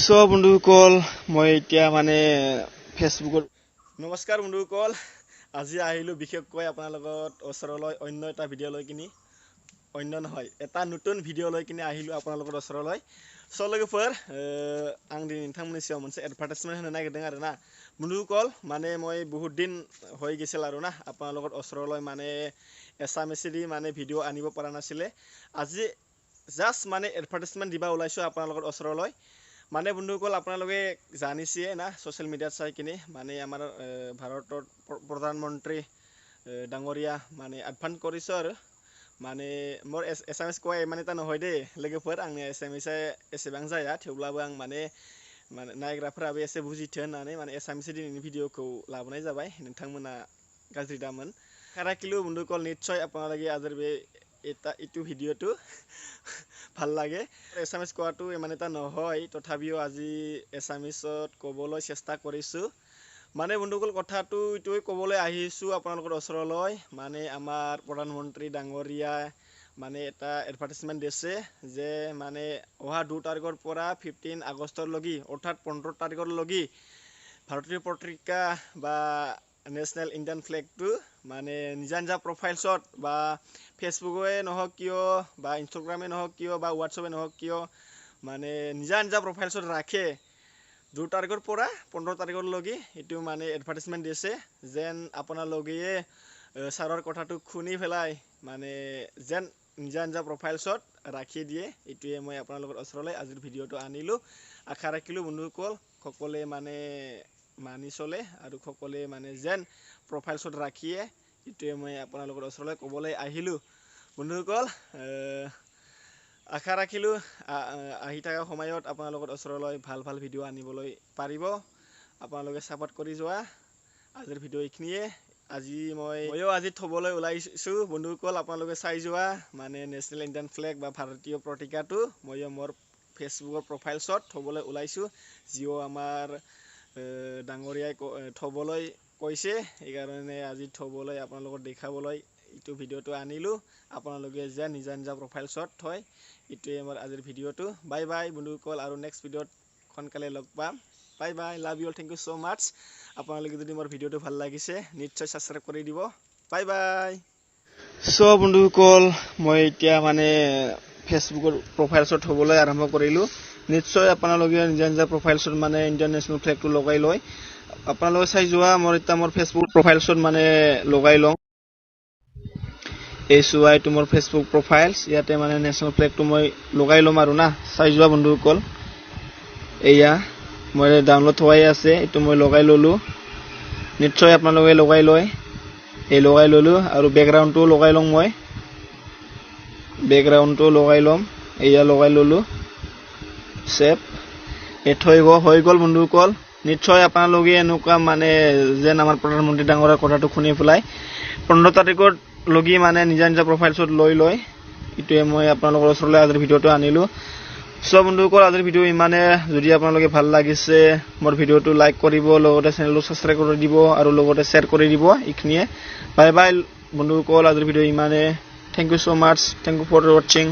So বন্ধুসকল মই এতিয়া মানে ফেসবুকৰ নমস্কাৰ বন্ধুসকল আজি আহিলো বিশেষকৈ আপোনাৰ লগত ওচৰলৈ অন্য এটা ভিডিও লৈ কিনি অন্য নহয় এটা নতুন ভিডিও লৈ কিনি আহিলো আপোনাৰ লগত ওচৰলৈ সো লগেফोर आं दिनै नोंथांमोननि सिगाङाव मोनसे एडभार्टाइजमेन्ट होनो नागिरदों आरो ना बন্ধুসকল माने মই বহুত দিন হৈ গৈছিল আৰু না আপোনাৰ লগত ওচৰলৈ মানে এছামেচিদি মানে ভিডিও আনিব পৰা নাছিলে আজি জাস্ট মানে এডভাৰ্টাইজমেন্ট দিবা ওলাইছো আপোনাৰ লগত ওচৰলৈ মানে বন্ধুসকল আপোনালোকে জানিছে না সোশ্যাল মিডিয়াত চাই কিনে মানে আমাৰ ভাৰতৰ প্ৰধানমন্ত্ৰী ডাঙৰীয়া মানে এডভান্স কৰিছে আৰু মানে মোৰ এছএমএছ কোৱা মানে তা নহয় দে लोगोफोर आंनि एसएमएस एसेबां जाया थेवब्लाबो आं माने नायग्राफोराबो एसे बुजिथों होननानै माने एसएमएस दिनैनि भिडियोखौ लाबोनाय जाबाय नोंथांमोना गाज्रि दामोन खाराकिलु बন্ধুসকল निश्चय আপোনালোকে आजर बे इटु भिडियोটো ভাল লাগে এছএমএছ কোৱাটো মানে তা নহয় তথাপিও আজি এছএমএছত ক'বলৈ চেষ্টা কৰিছো মানে বন্ধুসকল কথাটো ইটোই ক'বলৈ আহিছো আপোনালোকৰ ওচৰলৈ মানে আমাৰ প্ৰধানমন্ত্ৰী ডাঙৰীয়া মানে এটা এডভাৰ্টাইজমেন্ট দিছে যে মানে অহা 2 তাৰিখৰ পৰা 15 আগষ্টৰ লগি অৰ্থাৎ 15 তাৰিখৰ লগি ভাৰতীয় পত্ৰিকা বা नेशनल इंडियन फ्लैग टू माने निजा निजा प्रोफाइल शॉट बा फेसबुके নহক কিয় বা ইনস্টাগ্রামে নহক কিয় বা হোয়াটসঅ্যাপে নহক কিয় মানে নিजा निजा प्रोफाइल शॉट राखे 2 तारिखर পৰা 15 तारिखर लगि এটো মানে এডভাৰ্টাইজমেন্ট দিছে যেন আপোনালোকে সাৰৰ কথাটো খুনি ফেলাই মানে যেন निजा निजा प्रोफाइल शॉट ৰাখি দিয়ে এটোৱে মই আপোনালোকৰ ওচৰলৈ আজিৰ ভিডিওটো আনিলো আশা ৰাখিলো বন্ধুসকল সকলে মানে মানি চলে আৰু সকলে মানে যেন প্ৰফাইল শট ৰাখিয়ে ইটোৱে মই আপোনালোকৰ ওচৰলৈ ক'বলৈ আহিলো বন্ধুসকল আশা ৰাখিলো আহি থকা সময়ত আপোনালোকৰ ওচৰলৈ ভাল ভাল ভিডিও আনিবলৈ পাৰিব আপোনালোকে সাপোৰ্ট কৰি যোৱা আজিৰ ভিডিও ইখিনিয়ে আজি থবলৈ ওলাইছো বন্ধুসকল আপোনালোকে চাই যোৱা মানে নেশনেল ইণ্ডিয়ান ফ্লেগ বা ভাৰতীয় পতাকাটো মই মোৰ ফেসবুকৰ প্ৰফাইল শট থবলৈ ওলাইছো জিও আমাৰ ডাঙৰীয়াই থবলৈ কৈছে এই কাৰণে আজি থবলৈ আপোনালোকক দেখাবলৈ ইটো ভিডিওটো আনিলো আপোনালোকে যে নিজ নিজ প্ৰফাইল শট থয় ইটোৱে আমাৰ আজিৰ ভিডিওটো বাই বাই বন্ধুসকল আৰু নেক্সট ভিডিওত খনকালে লগ পাম bye bye love you all thank you so much আপোনালোকে যদি মোৰ ভিডিওটো ভাল লাগিছে নিশ্চয় সাবস্ক্ৰাইব কৰি দিব বাই বাই সো বন্ধুসকল মই এতিয়া মানে ফেসবুকৰ প্ৰফাইল শট থবলৈ আৰম্ভ কৰিলো নিশ্চয় আপোনালোকে নিজ নিজ প্ৰফাইল শট মানে ইন্টাৰনেশনাল ফ্লেগটো লগাই লয় আপোনালোকে চাই যোৱা মোৰ ফেসবুক প্ৰফাইল শট মানে লগাই লওঁ এই চুৱাই তোমাৰ ফেসবুক প্ৰফাইলস ইয়াতে মানে নেশনাল ফ্লেগটো মই লগাই লম আৰু না চাই যোৱা বন্ধুসকল এয়া মই ডাউনলোড হোৱাই আছে এটো মই লগাই ললো নিশ্চয় আপোনালোকে লগাই লয় এই লগাই ললো আৰু ব্যাকগ্ৰাউণ্ডটো লগাই লম মই ব্যাকগ্ৰাউণ্ডটো লগাই লম এয়া লগাই ললো সেভ এথৈ হৈ গল বন্ধুসকল নিশ্চয় আপোনালোকে এনেকুৱা মানে যেন আমাৰ প্ৰধানমন্ত্ৰী ডাঙৰৰ কথাটো শুনি ফলাই 15 তাৰিখৰ লগি মানে নিজ নিজ প্ৰফাইল শট লৈ লয় ইটোৱে মই আপোনালোকৰ ওচৰলৈ আজিৰ ভিডিওটো আনিলো সব বন্ধুসকল আজিৰ ভিডিও ইমানে যদি আপোনালোকে ভাল লাগিছে মোৰ ভিডিওটো লাইক কৰিব লগতে চেনেলটো সাবস্ক্ৰাইব কৰি দিব আৰু লগতে শেয়াৰ কৰি দিব ইখিনিয়ে বাই বাই বন্ধুসকল আজিৰ ভিডিও ইমানে thank you so much thank you for watching